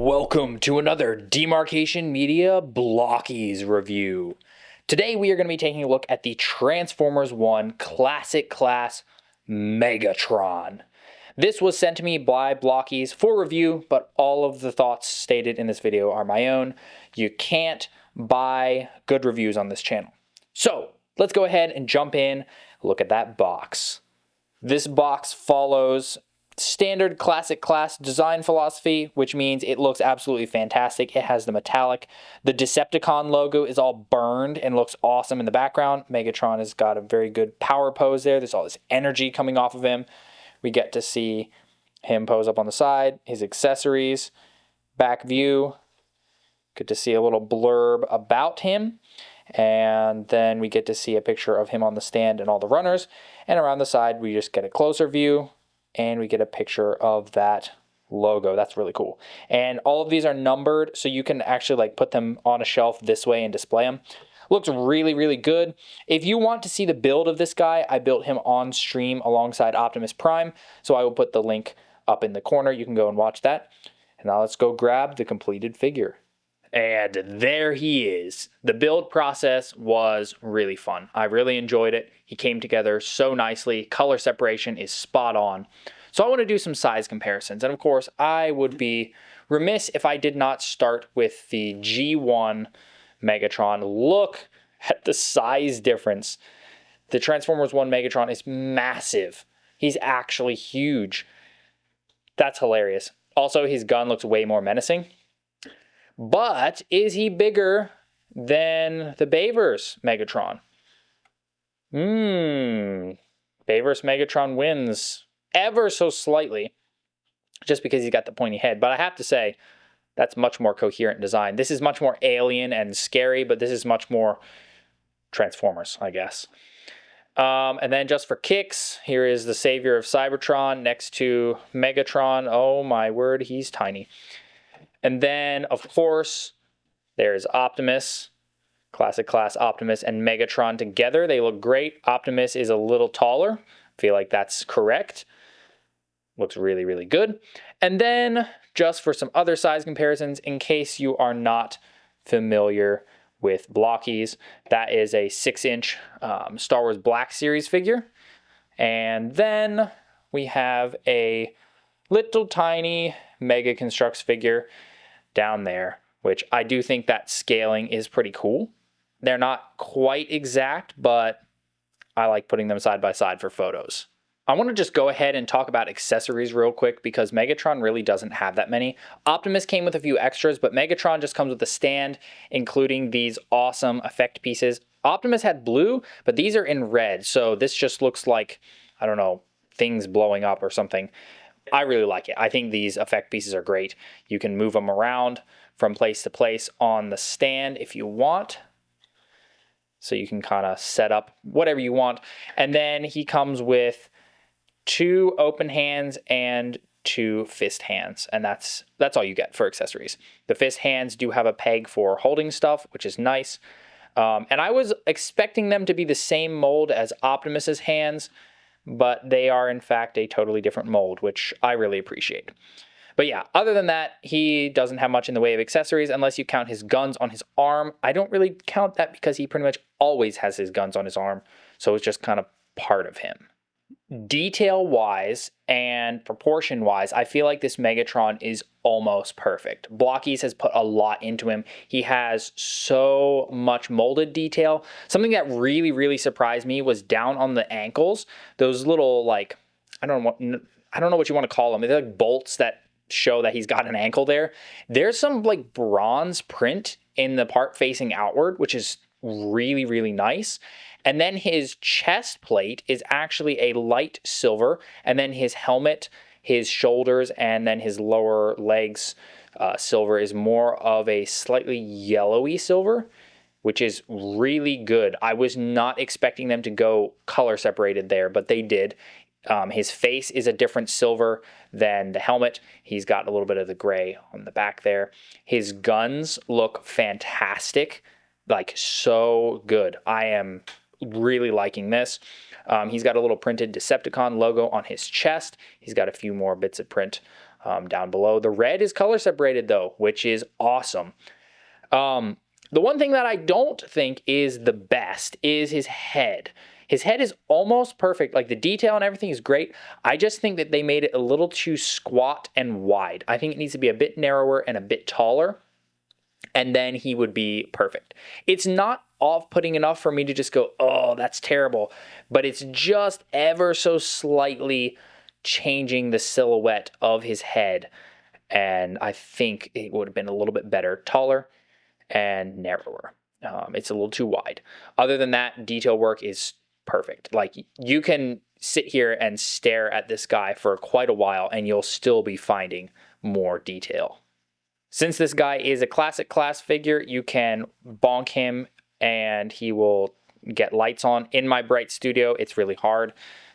Welcome to another Demarcation Media Blokees review. Today we are going to be taking a look at the Transformers 1 Classic Class Megatron. This was sent to me by Blokees for review, but all of the thoughts stated in this video are my own. You can't buy good reviews on this channel. So let's go ahead and jump in, look at that box. This box follows standard classic class design philosophy, which means it looks absolutely fantastic. It has the metallic. The Decepticon logo is all burned and looks awesome in the background. Megatron has got a very good power pose there. There's all this energy coming off of him. We get to see him pose up on the side, his accessories, back view. Good to see a little blurb about him. And then we get to see a picture of him on the stand and all the runners. And around the side, we just get a closer view. And we get a picture of that logo. That's really cool. And all of these are numbered, so you can actually put them on a shelf this way and display them. Looks really, really good. If you want to see the build of this guy, I built him on stream alongside Optimus Prime, so I will put the link up in the corner. You can go and watch that. And now let's go grab the completed figure. And there he is. The build process was really fun. I really enjoyed it. He came together so nicely. Color separation is spot on. So I want to do some size comparisons. And of course, I would be remiss if I did not start with the G1 Megatron. Look at the size difference. The Transformers 1 Megatron is massive. He's actually huge. That's hilarious. Also, his gun looks way more menacing. But is he bigger than the Bayverse Megatron? Bayverse Megatron wins ever so slightly just because he's got the pointy head. But I have to say, that's much more coherent design. This is much more alien and scary, but this is much more Transformers, I guess. And then just for kicks, here is the savior of Cybertron next to Megatron. Oh my word, he's tiny. And then, of course, there's Optimus, Classic Class Optimus and Megatron together. They look great. Optimus is a little taller. I feel like that's correct. Looks really, really good. And then, just for some other size comparisons, in case you are not familiar with Blokees, that is a 6-inch Star Wars Black Series figure. And then we have a little tiny Mega Construx figure down there, which I do think that scaling is pretty cool. They're not quite exact, but I like putting them side by side for photos. I want to just go ahead and talk about accessories real quick because Megatron really doesn't have that many. Optimus came with a few extras, but Megatron just comes with a stand, including these awesome effect pieces. Optimus had blue, but these are in red, so this just looks like, I don't know, things blowing up or something. I really like it. I think these effect pieces are great. You can move them around from place to place on the stand if you want. So you can kind of set up whatever you want. And then he comes with 2 open hands and 2 fist hands. And that's all you get for accessories. The fist hands do have a peg for holding stuff, which is nice. And I was expecting them to be the same mold as Optimus's hands, but they are in fact a totally different mold, which I really appreciate. But yeah, other than that, he doesn't have much in the way of accessories unless you count his guns on his arm. I don't really count that because he pretty much always has his guns on his arm, so it's just kind of part of him. Detail-wise and proportion-wise, I feel like this Megatron is almost perfect. Blokees has put a lot into him. He has so much molded detail. Something that really, really surprised me was down on the ankles. Those little, I don't know what you want to call them. They're like bolts that show that he's got an ankle there. There's some bronze print in the part facing outward, which is really, really nice. And then his chest plate is actually a light silver. And then his helmet, his shoulders, and then his lower legs silver is more of a slightly yellowy silver, which is really good. I was not expecting them to go color separated there, but they did. His face is a different silver than the helmet. He's got a little bit of the gray on the back there. His guns look fantastic, so good. I am really liking this. He's got a little printed Decepticon logo on his chest. He's got a few more bits of print down below. The red is color separated though, which is awesome. The one thing that I don't think is the best is his head. His head is almost perfect. Like the detail and everything is great. I just think that they made it a little too squat and wide. I think it needs to be a bit narrower and a bit taller, and then he would be perfect. It's not off-putting enough for me to just go, oh, that's terrible. But it's just ever so slightly changing the silhouette of his head. And I think it would have been a little bit better, taller and narrower. It's a little too wide. Other than that, detail work is perfect. Like you can sit here and stare at this guy for quite a while and you'll still be finding more detail. Since this guy is a classic class figure, you can bonk him and he will get lights on. In my bright studio, it's really hard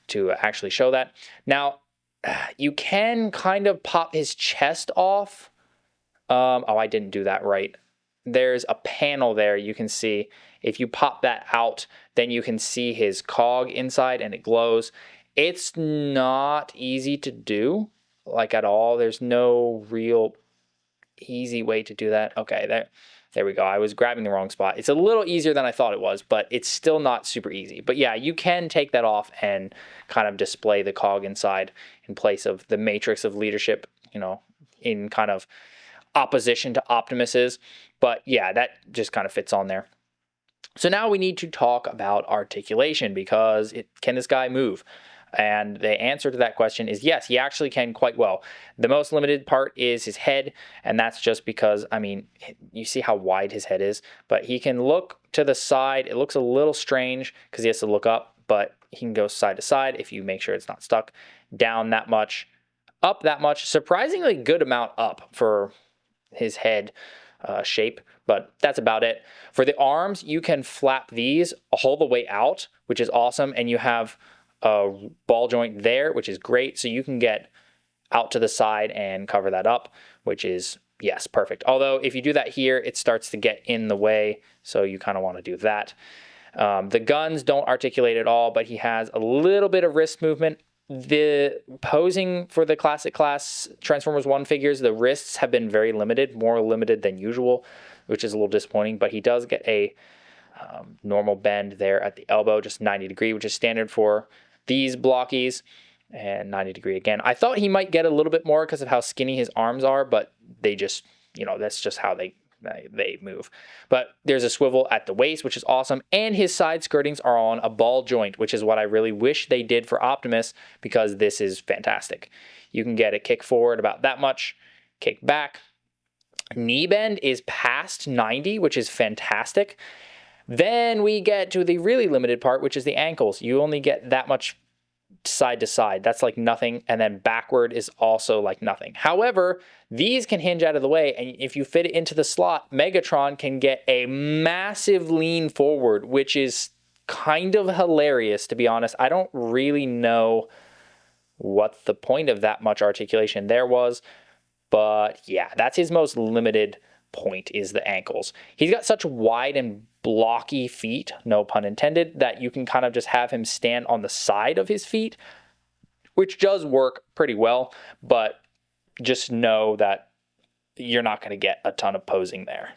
to actually show that. Now, you can kind of pop his chest off. Oh, I didn't do that right. There's a panel there you can see. If you pop that out, then you can see his cog inside and it glows. It's not easy to do, like at all. There's no real easy way to do that. Okay, there we go. I was grabbing the wrong spot. It's a little easier than I thought it was, but it's still not super easy. But yeah, you can take that off and kind of display the cog inside in place of the matrix of leadership, you know, in kind of opposition to Optimus's. But yeah, that just kind of fits on there. So now we need to talk about articulation, because can this guy move? And the answer to that question is yes, he actually can quite well. The most limited part is his head, and that's just because, I mean, you see how wide his head is, but he can look to the side. It looks a little strange because he has to look up, but he can go side to side if you make sure it's not stuck. Down that much, up that much, surprisingly good amount up for his head shape, but that's about it. For the arms, you can flap these all the way out, which is awesome, and you have a ball joint there, which is great, so you can get out to the side and cover that up, which is, yes, perfect. Although if you do that here, it starts to get in the way, so you kind of want to do that. The guns don't articulate at all, but he has a little bit of wrist movement. The posing for the Classic Class Transformers 1 figures, the wrists have been very limited, more limited than usual, which is a little disappointing, but he does get a normal bend there at the elbow, just 90 degree, which is standard for these Blokees, and 90 degree again. I thought he might get a little bit more because of how skinny his arms are, but they just, you know, that's just how they move. But there's a swivel at the waist, which is awesome, and his side skirtings are on a ball joint, which is what I really wish they did for Optimus, because this is fantastic. You can get a kick forward about that much, kick back. Knee bend is past 90, which is fantastic. Then we get to the really limited part, which is the ankles. You only get that much side to side. That's like nothing. And then backward is also like nothing. However, these can hinge out of the way. And if you fit it into the slot, Megatron can get a massive lean forward, which is kind of hilarious, to be honest. I don't really know what the point of that much articulation there was. But yeah, that's his most limited point, is the ankles. He's got such wide and blocky feet, no pun intended, that you can kind of just have him stand on the side of his feet, which does work pretty well, but just know that you're not going to get a ton of posing there.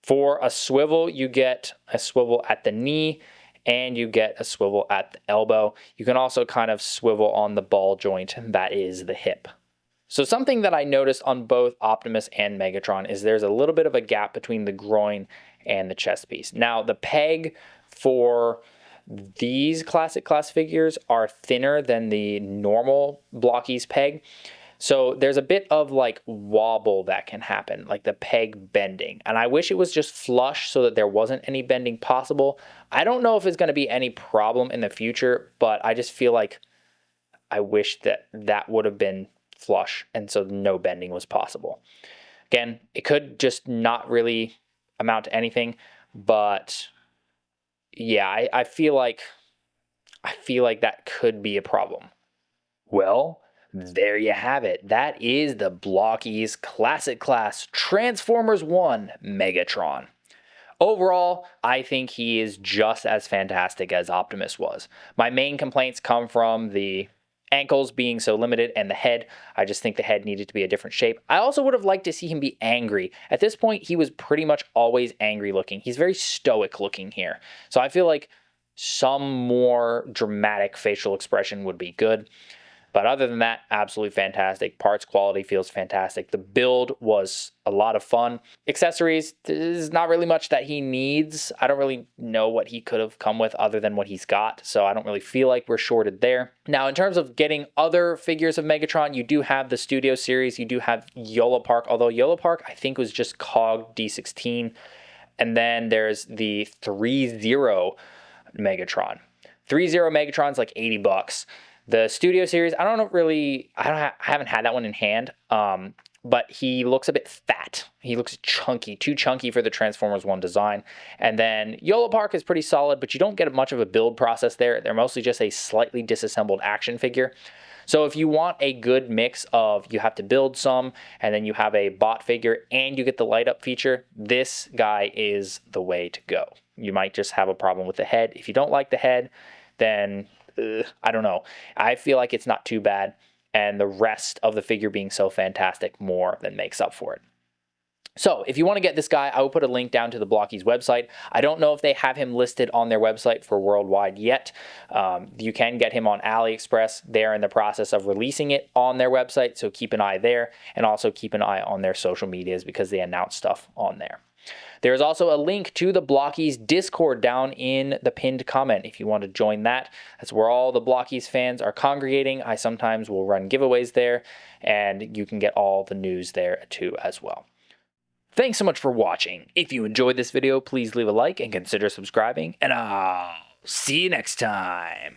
For a swivel, you get a swivel at the knee and you get a swivel at the elbow. You can also kind of swivel on the ball joint, that is the hip. So something that I noticed on both Optimus and Megatron is there's a little bit of a gap between the groin and the chest piece. Now, the peg for these Classic Class figures are thinner than the normal Blokees peg. So there's a bit of like wobble that can happen, like the peg bending. And I wish it was just flush so that there wasn't any bending possible. I don't know if it's going to be any problem in the future, but I just feel like I wish that that would have been flush, and so no bending was possible. Again, it could just not really amount to anything, but yeah, I feel like that could be a problem. Well, there you have it. That is the Blokees Classic Class Transformers 1 Megatron. Overall, I think he is just as fantastic as Optimus was. My main complaints come from the ankles being so limited, and the head, I just think the head needed to be a different shape. I also would have liked to see him be angry. At this point, he was pretty much always angry looking. He's very stoic looking here. So I feel like some more dramatic facial expression would be good. But other than that, absolutely fantastic. Parts quality feels fantastic. The build was a lot of fun. Accessories, there's not really much that he needs. I don't really know what he could have come with other than what he's got, so I don't really feel like we're shorted there. Now, in terms of getting other figures of Megatron, you do have the Studio Series. You do have Yola Park, although Yola Park, I think, was just COG D16. And then there's the 3-0 Megatron. 3-0 Megatron's like $80. The Studio Series, I haven't had that one in hand, but he looks a bit fat. He looks chunky, too chunky for the Transformers 1 design. And then Yola Park is pretty solid, but you don't get much of a build process there. They're mostly just a slightly disassembled action figure. So if you want a good mix of you have to build some, and then you have a bot figure, and you get the light up feature, this guy is the way to go. You might just have a problem with the head. If you don't like the head, then I don't know. I feel like it's not too bad, and the rest of the figure being so fantastic more than makes up for it. So if you want to get this guy, I will put a link down to the Blokees website. I don't know if they have him listed on their website for worldwide yet. You can get him on AliExpress. They're in the process of releasing it on their website, so keep an eye there, and also keep an eye on their social medias because they announce stuff on there. There is also a link to the Blokees Discord down in the pinned comment if you want to join that. That's where all the Blokees fans are congregating. I sometimes will run giveaways there, and you can get all the news there too as well. Thanks so much for watching. If you enjoyed this video, please leave a like and consider subscribing, and I'll see you next time.